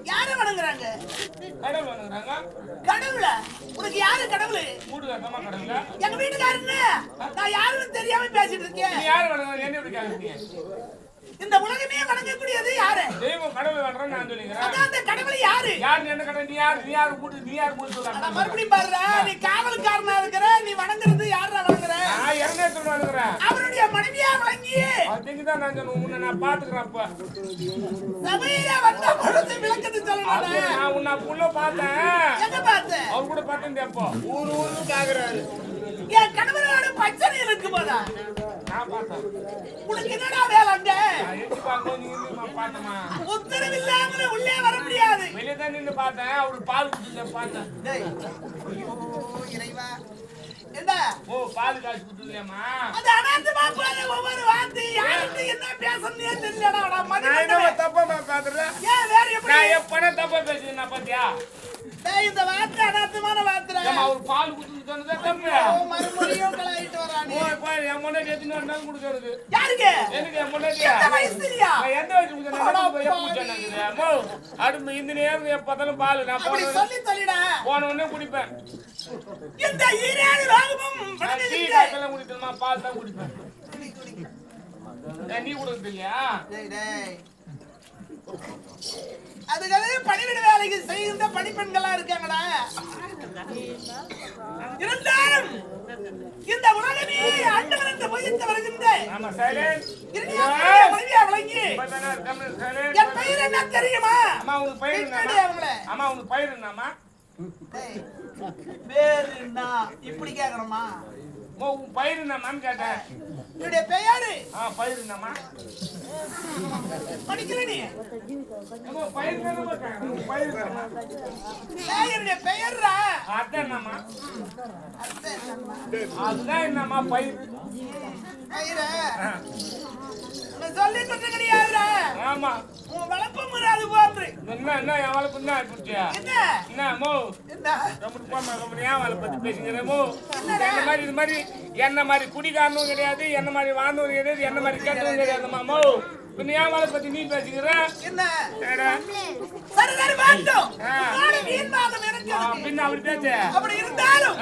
யாரை வணங்குறாங்க? கடவுள? உனக்கு யாரு கடவுளு? எங்க வீட்டுக்காரன்னு நான் யாருன்னு தெரியாம பேசிட்டு இருக்கேன். இந்த உலகமே வணங்கக்கூடியது யாரு? தெய்வம் கடவுள் வணங்குறேன் நான் சொல்லிக்கிறேன். அதான் அந்த கடவுள் யாரு? யார் என்ன கடவுள்? நீ யாரு கூட்டு சொல்றாங்க. நான் மறுபடியும் பாருடா, நீ காவல்காரனா இருக்கற, நீ வணங்குறது யாரா வணங்குற? நான் இறங்கேத்து வணங்குறேன். அவருடைய மனைவியா வணங்கி அதுக்கு தான் நான் சொன்னேன், உன்னை நான் பாத்துக்கறேன். அப்ப சபையில வந்த பொழுது விளக்கத்தை சொல்லணும். நான் உன்னை புள்ள பார்த்தேன். எங்க பார்த்தேன்? அவர் கூட பார்த்தேன். அப்போ ஊரு காக்குறாரு. என் கணவரோட பச்சனை இருக்கு போதா நான் பார்த்தேன். உனக்கு என்னடா வேலை அங்க? உத்தரவு இல்லாம உள்ளே வர முடியாது. வெளியே தான் நின்று பார்த்தேன். அவருக்கு பால் குடிச்சு பார்த்தேன். என்ன ஓ பால் காசு குடுத்துறியாமா? அது அனாந்தமா போற ஒவ்வொரு வார்த்தை யாருக்கு என்ன பேசணும்னே தெரியலடா. நான் தப்பா பேசுறேன். ஏன் வேற எப்படி? நான் எப்பன தப்பா பேசுறேன்னா பாத்தியா? டேய் இந்த வார்த்தை அனாந்தமான வார்த்தை. ஏமா அவர் பால் குடுத்து சொன்னதே தப்பு. ஓ மறுபடியும் கலாயிட்டு வரானே. ஓ போய் என் முன்னே ஏத்தின வந்தா குடுக்குறது. யாருக்கு? எனக்கு என் முன்னே. எந்த வயசுலயா? நான் எந்த வயசுல குடுறேன்? போய் குடிச்சேனாங்க. அம்மா அடுத்து இந்த நேரம் எப்பதாலும் பால் நான் போறேன். அப்படி சொல்லி சொல்லிடா. போன உடனே குடிப்பேன். இந்த ஈரேழு ரோகமும் பணதில்லை குடிப்பேன். பால் தான் குடிப்பேன். நீ குடுறது இல்லையா? டேய் டேய் அதுகளே பணிவிட வேலைக்கு செய்கின்ற பணிப்பெண்களா இருக்காங்கடா. இருந்தாலும் இந்த உலகமே ஆண்டவன் என்று பொய்த்து வருகின்ற ஆமா சைலன்ட் மனைவியா விளங்கி என் பெயர் என்ன தெரியுமா? அம்மா உனக்கு பெயர் என்ன? அம்மா உனக்கு பெயர் என்னம்மா? பேர் என்ன இப்படி கேக்குறமா? உன் பெயர் என்னம்மான்னு கேட்டேன். என்னுடைய பெயரு பெயர் என்னம்மா? படிக்கல நீ? என்னுடைய பெயர்ரா அதான் என்னம்மா? அதுதான் என்னம்மா பயிர்? பயிர சொல்லி கொடுத்த கிடையாதுடா. ஆமா உன் வளர்ப்பு முறை அது போன்று. என்ன என்ன என் வளர்ப்பு என்ன ஆயிடுச்சியா? என்ன மோ என்ன ரொம்ப போமா ரொம்ப ஏன் வளர்ப்பு பத்தி பேசுகிறேமோ? என்ன மாதிரி இது மாதிரி என்ன மாதிரி குடிகாரனும் கிடையாது, என்ன மாதிரி வாழ்ந்தவரும் கிடையாது, என்ன மாதிரி கேட்டதும் கிடையாது. மாமோ நீ ஏன் வளர்ப்பு பத்தி நீ பேசுகிற? என்ன சரி சரி மாட்டோம். நானும் வீண் மாதம் எனக்கு பின்ன அப்படி பேச அப்படி இருந்தாலும்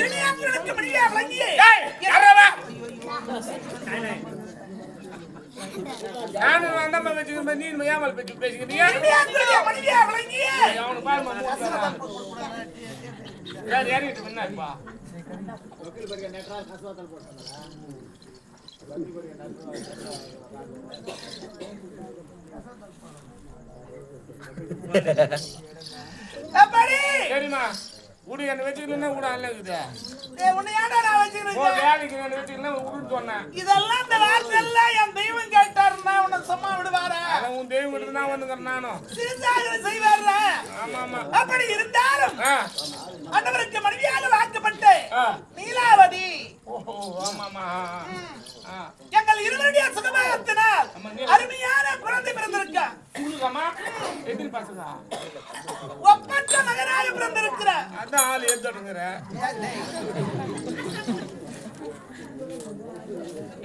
இனியாங்களுக்கு முடியா வழங்கி யாரவா நானும் அந்தம்மா வச்சுக்கிறேன் நீ ஏமால் பேச்சு பேசிக்கிறீங்க அவனுக்கு பாருமா இறங்கிட்டு என்னப்பா சரிம்மா உடு என்ன வச்சுக்கலன்னா கூட அல்லது வேலைக்கு என்ன வச்சுக்கலாம் உடுன்னு சொன்னேன் இதெல்லாம் இந்த வார்த்தை எல்லாம் என் தெய்வம் கேட்டாருன்னா உன்னை சும்மா விடுவாரா உன் தெய்வம் விட்டு தான் வந்துக்கிறேன் நானும் செய்வார் ஆமா ஆமா அப்படி இருந்தாலும் அண்ணவருக்கு மனைவியாக வாக்கப்பட்டு நீலாவதி எங்கள் இருவருடைய சுகமாகத்தினால் அருமையான குழந்தை பிறந்திருக்க ஒப்பற்ற மகனாக பிறந்திருக்கிற அதான் ஆள் ஏத்துடுங்கிற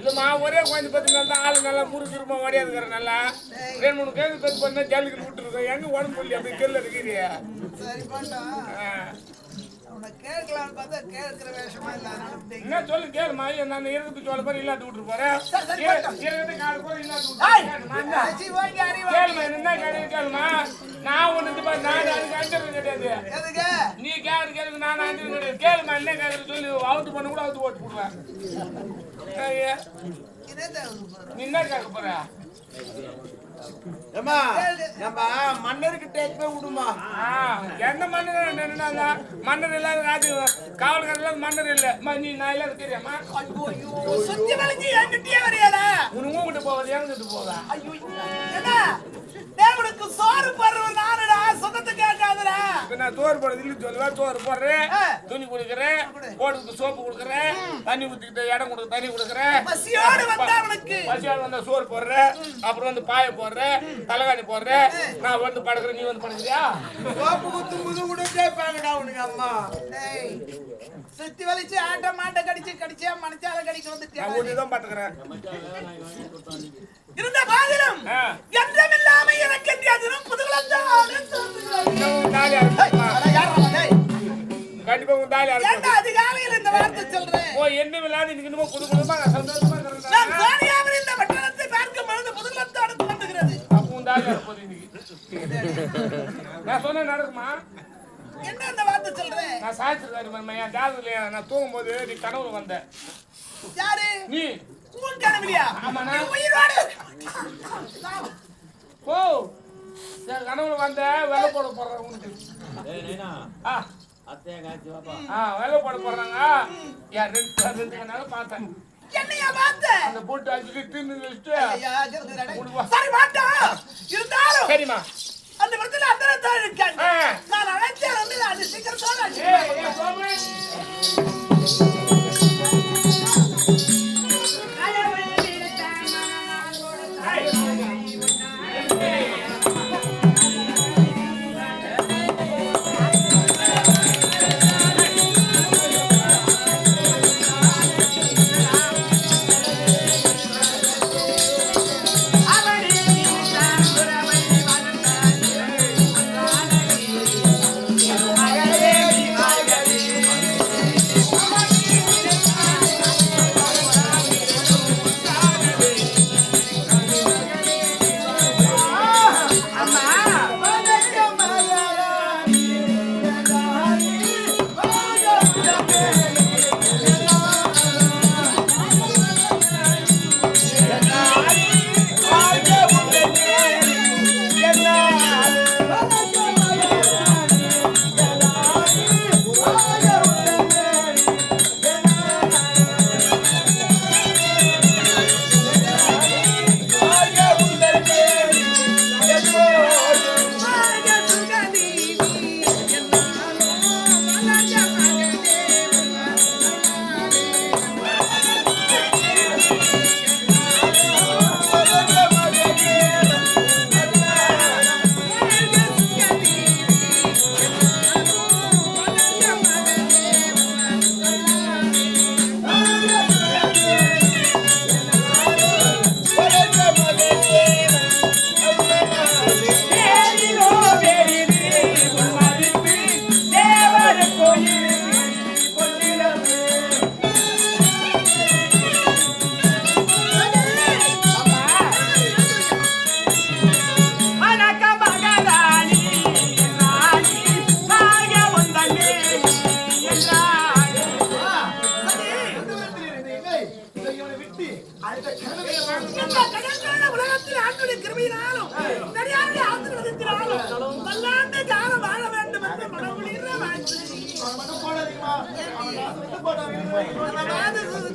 இல்லம்மா ஒரே குழந்தை பத்தி நல்லா ஆளு நல்லா முறுக்குமா ஓடியாதுக்கிற நல்லா 2-3 கேள்வி பத்தி பண்ணா ஜல்லுக்கு விட்டுருக்கோம் எங்க உடம்பு சொல்லி அப்படி கேள்வி இருக்கிறியா என்ன சொல்லு கேளுமா நான் இறந்து சொல்ல போற இல்லாத விட்டு போறேன் கேளுமா என்ன கேளுமா நான் ஒண்ணு நான் அதுக்கு அஞ்சல் கிடையாது நீ கேட்கறது கேளுங்க நான் அஞ்சல் கிடையாது கேளுமா என்ன கேட்கறது சொல்லி அவுத்து பண்ண கூட அவுத்து ஓட்டு போடுவேன் நீ என்ன கேட்க போற மன்னருக்கு விடுமா எந்த மன்னர் மன்னர் இல்லாத ராஜு காவல்கார இல்லாத மன்னர் இல்ல நீ நான் இல்லாத தெரியாமா சுத்தி வளைஞ்சு என்கிட்டயே வரையாடா உனக்கு கிட்ட போவாது என்கிட்ட போவா தேவனுக்கு சோறு போடுறது நானுடா சொந்தத்தை கேட்காதடா நான் சோறு போடுறது இல்ல சொல்லுவேன் சோறு போடுறேன் துணி கொடுக்குறேன் போடுறதுக்கு சோப்பு கொடுக்குறேன் தண்ணி ஊத்திக்கிட்டு இடம் கொடுக்க தண்ணி கொடுக்குறேன் பசியோடு வந்தா அவனுக்கு பசியோடு வந்தா சோறு போடுறேன் அப்புறம் வந்து பாய போடுறேன் தலைகாணி போடுறேன் நான் வந்து படுக்கிறேன் நீ வந்து படுக்கிறியா சோப்பு குத்து முது கூட கேட்பாங்கடா உனக்கு அம்மா சுத்தி வலிச்சு ஆட்ட மாட்டை கடிச்சு மனச்சால கடிக்க வந்துட்டு தான் பாத்துக்கிறேன் இருந்த பாதிலும் எந்தமில்லாம எனக்கு அதிலும் புதுகுலந்தான் கண்டிப்பா உன் தாலி ஏண்டா அதிகாலையில் இந்த வார்த்தை சொல்றேன் ஓ என்ன விளையாடி நீங்க இன்னும் புதுகுலமா சந்தோஷமா இருக்கறேன் நான் சோனியாவில் இந்த பட்டணத்தை பார்க்கும் பொழுது புதுகுலத்தை அடுத்து வந்துகிறது அப்ப உன் தாலி போகுது இன்னைக்கு நான் சொன்ன நடக்குமா என்ன அந்த வார்த்தை சொல்றேன் நான் சாய்ச்சிருக்காரு என் ஜாதகத்துல நான் தூங்கும்போது நீ கனவுல வந்த யாரு நீ உன் கனவுலையா ஆமா நான் உயிரோட ஓ கனவுல வந்த வெள்ள போட போறேன் உனக்கு ஏய் நைனா அத்தையா காச்சி வாப்பா வெள்ள போட போறாங்க யார் ரெண்டு கனால பார்த்தேன் என்னையா பார்த்த அந்த போட்டு அஞ்சு தின்னு வச்சிட்டு ஐயா சரி மாட்டா இருந்தாலும் சரிமா அந்த இடத்துல அந்த தான் இருக்காங்க நான் அழைச்சே வந்து அது சீக்கிரம் சொல்றேன் ஏய் சோமே உலகத்தில் ஆண்டுடைய கிருபையினாலும் சரியான ஆசிரியத்தினாலும் பல்லாண்டு காலம் வாழ வேண்டும் என்று மனமுடிகிற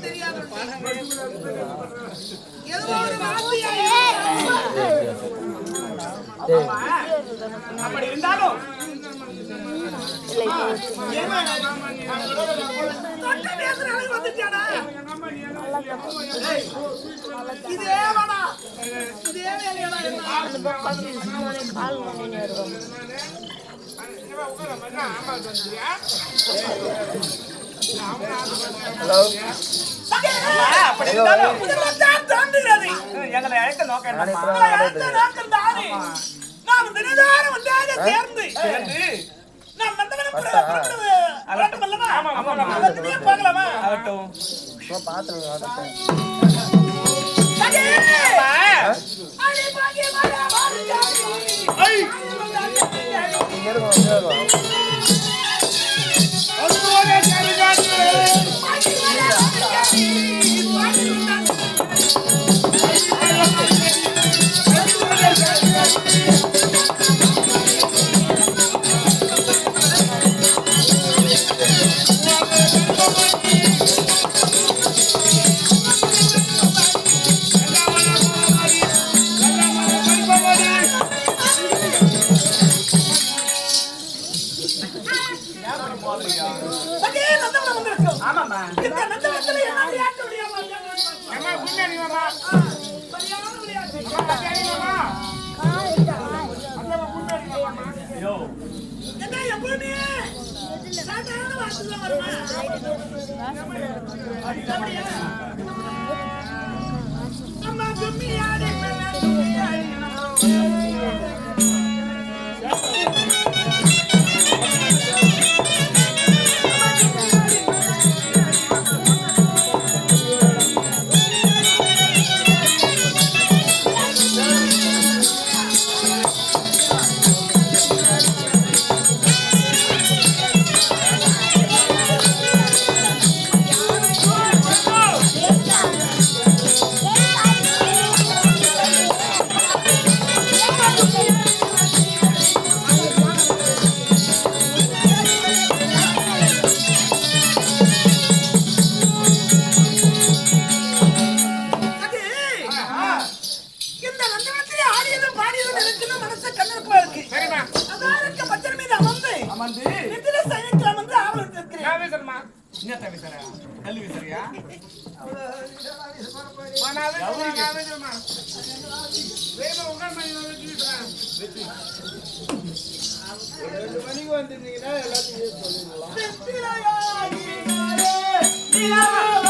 தெரியாது ஏதோ ஒரு அப்படி இருந்தாலும் இதே வேணா இதே எங்களை அழைத்த நோக்கம் நாம் தினதாரம் ஒன்றாக சேர்ந்து நாம் பார்க்கலாமா Lila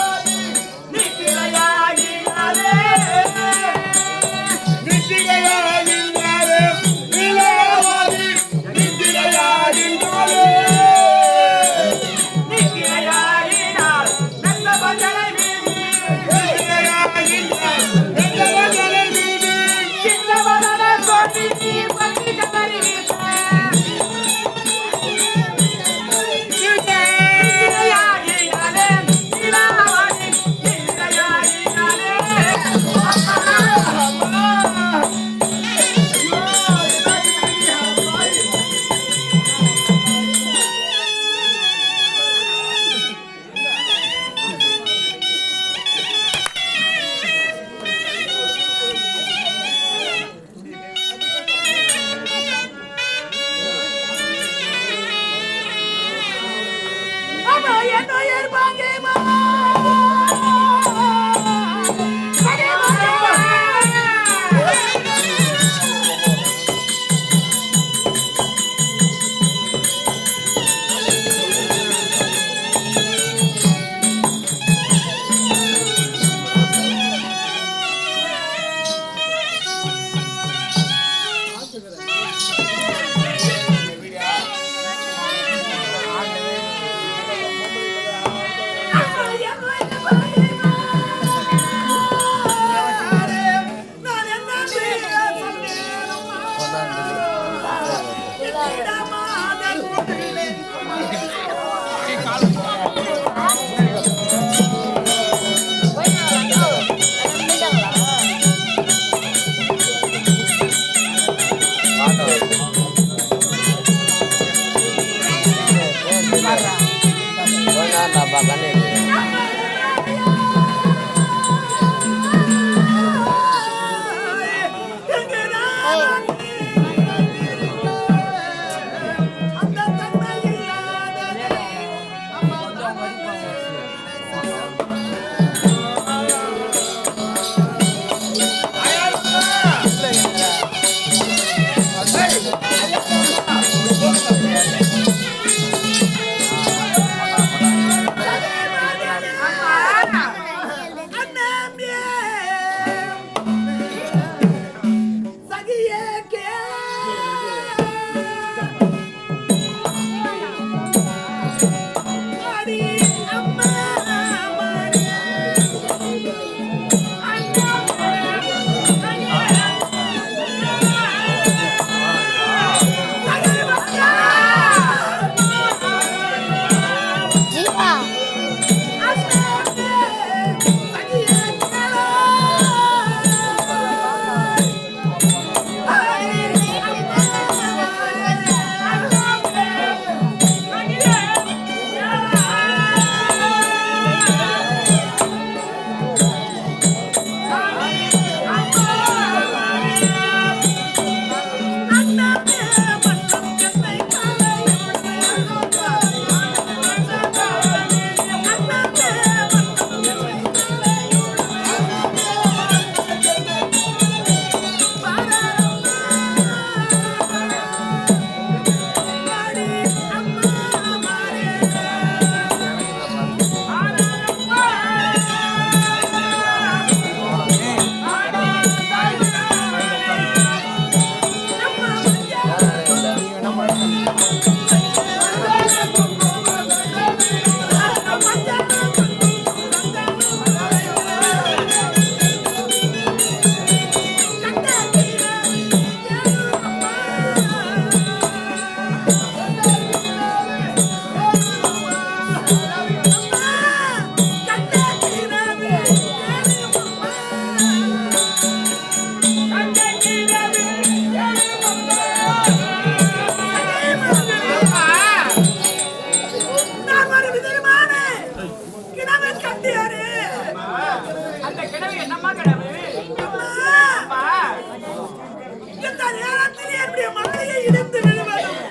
நேரத்தில் என்னுடைய மலையை இடிந்து விழுவதும்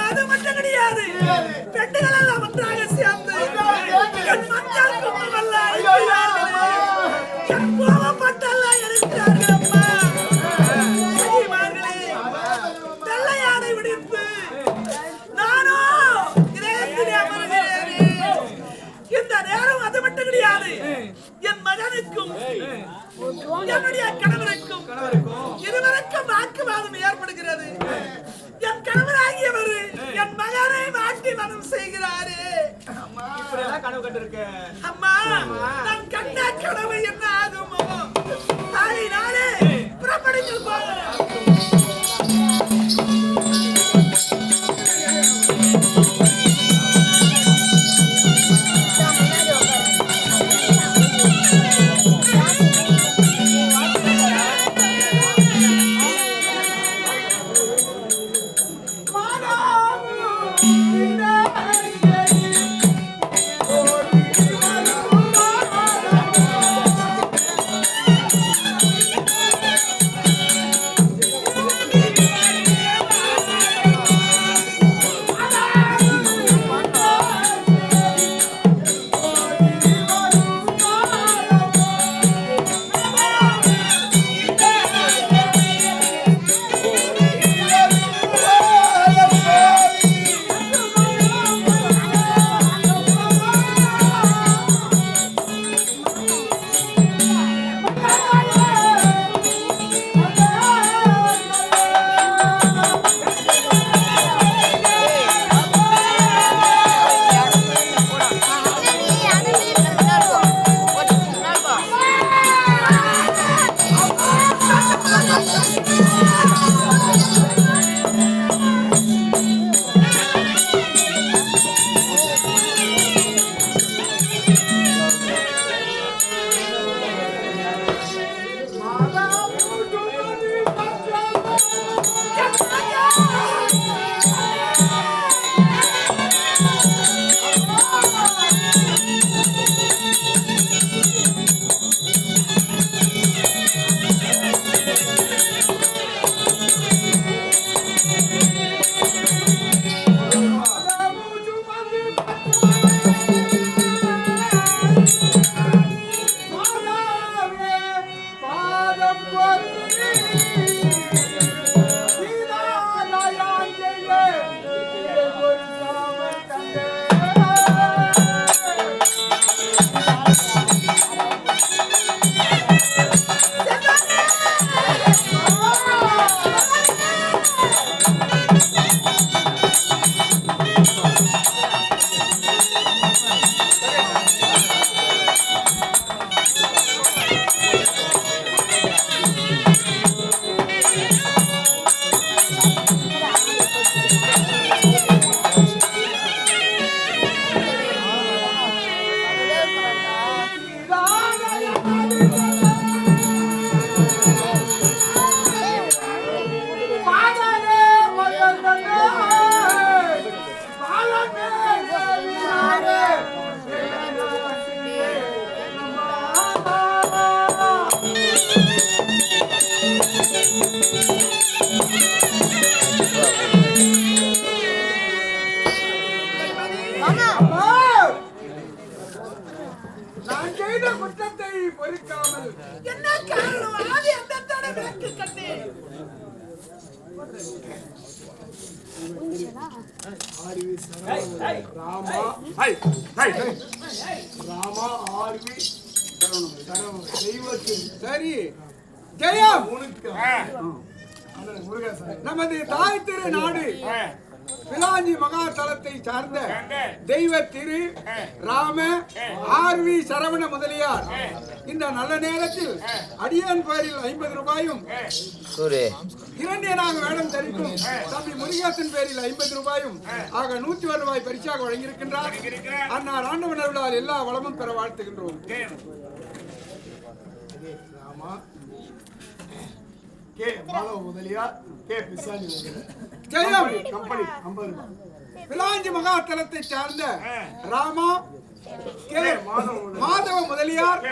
அது மட்டும் கிடையாது. பெண்கள் எல்லாம் ஒன்றாக சேர்ந்து என் மஞ்சள் குங்குமல்ல என் கோவப்பட்டெல்லாம் இருக்கிறார்கள். அம்மா சகிமார்களே, வெள்ளை யானை விடுப்பு நானும் இதயத்திலே அமர்கிறேன். இந்த நேரம் அது மட்டும் கிடையாது. என் மகனுக்கும் என்னுடைய கணவருக்கும் இருவருக்கும் வாக்குவாதம் ஏற்படுகிறது. என் கணவராகியவர் என் மகனை மாட்டி மனம் செய்கிறாரு. அம்மா, நான் கண்ட கனவு என்ன ஆகுமோ? நாளே புறப்படுங்கள் போகிறேன். சரி ஜெயம் நமது தாய் திரு நாடு பிலாஞ்சி மகா தலத்தை சார்ந்த தெய்வ திரு ராம ஆர்வி சரவண முதலியார் இந்த நல்ல நேரத்தில் அடியான் பேரில் 50 ரூபாயும் இரண்டியனாக வேடம் தரிக்கும் தம்பி முருகேசன் பேரில் 50 ரூபாயும் ஆக 101 ரூபாய் பரிசாக வழங்கியிருக்கின்றார். அன்னார் ஆண்டவனர்களால் எல்லா வளமும் பெற வாழ்த்துகின்றோம். பிலாஞ்சி மகாத்தலத்தை சார்ந்த ராமா மாதவ முதலியார் முதலியார்,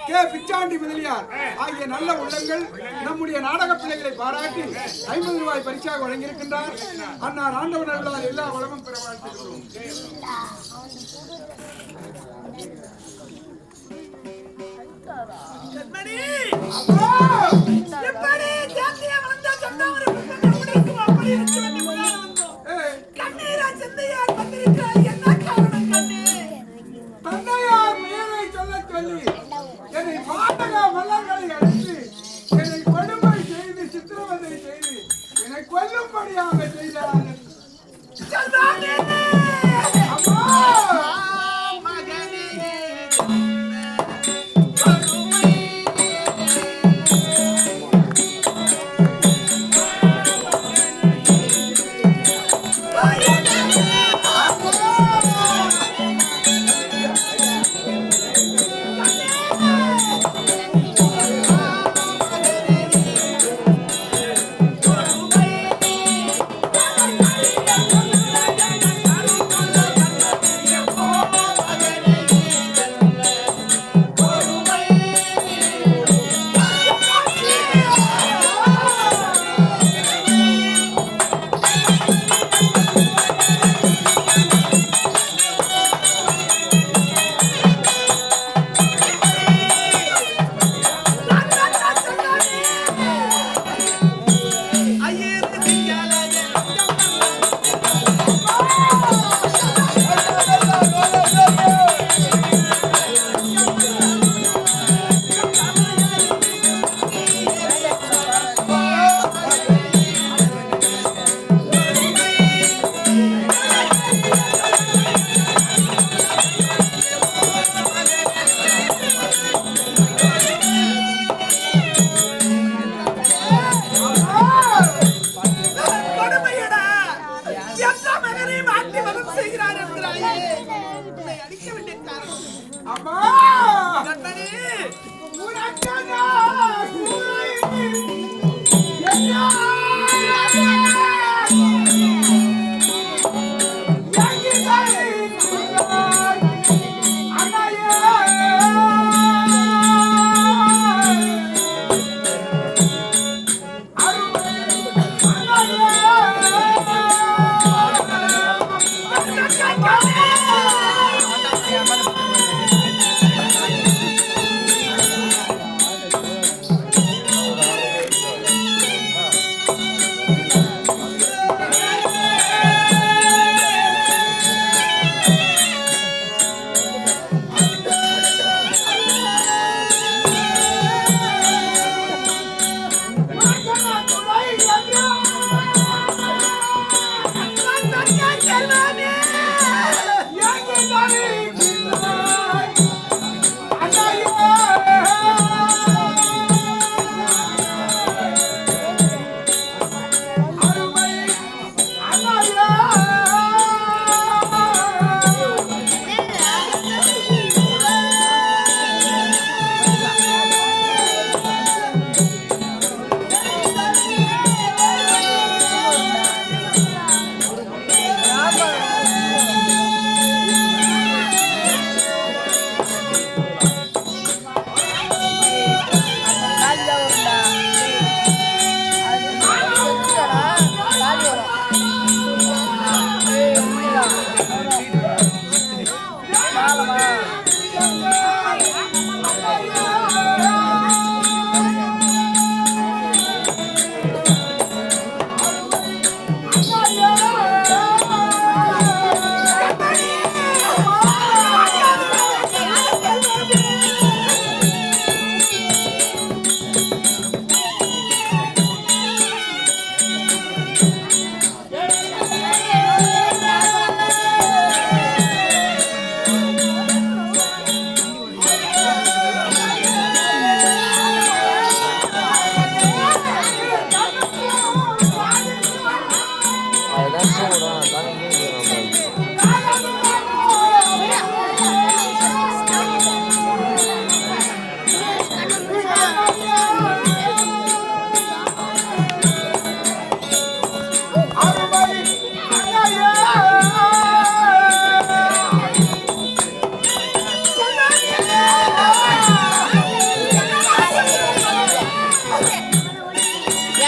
கே பிச்சாண்டி முதலியார் ஆகிய நல்ல உள்ளங்கள் நம்முடைய நாடக பிள்ளைகளை பாராட்டி 50 ரூபாய் பரிசாக வழங்கியிருக்கின்றார். அன்னார் ஆண்டவன் அருளால் எல்லா வளமும் பெற வாழ்த்துகிறோம். கண்மணி, எப்படி தேசிய வளர்ந்த சொன்ன ஒரு முடிக்கும் அப்படி இருக்க வேண்டிய முன்னாள் வந்தோம். கண்ணீரா சிந்தையால் வந்திருக்கிறாய், என்ன காரணம் கண்ணே? தந்தையார் பெயரை சொல்ல சொல்லி என்னை பாடக மல்லர்களை அழைத்து என்னை கொடுமை செய்து சித்திரவதை செய்து என்னை கொல்லும்படியாக செய்தார்கள். சொல்றானே அம்மா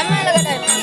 கண்ணால கண்ணால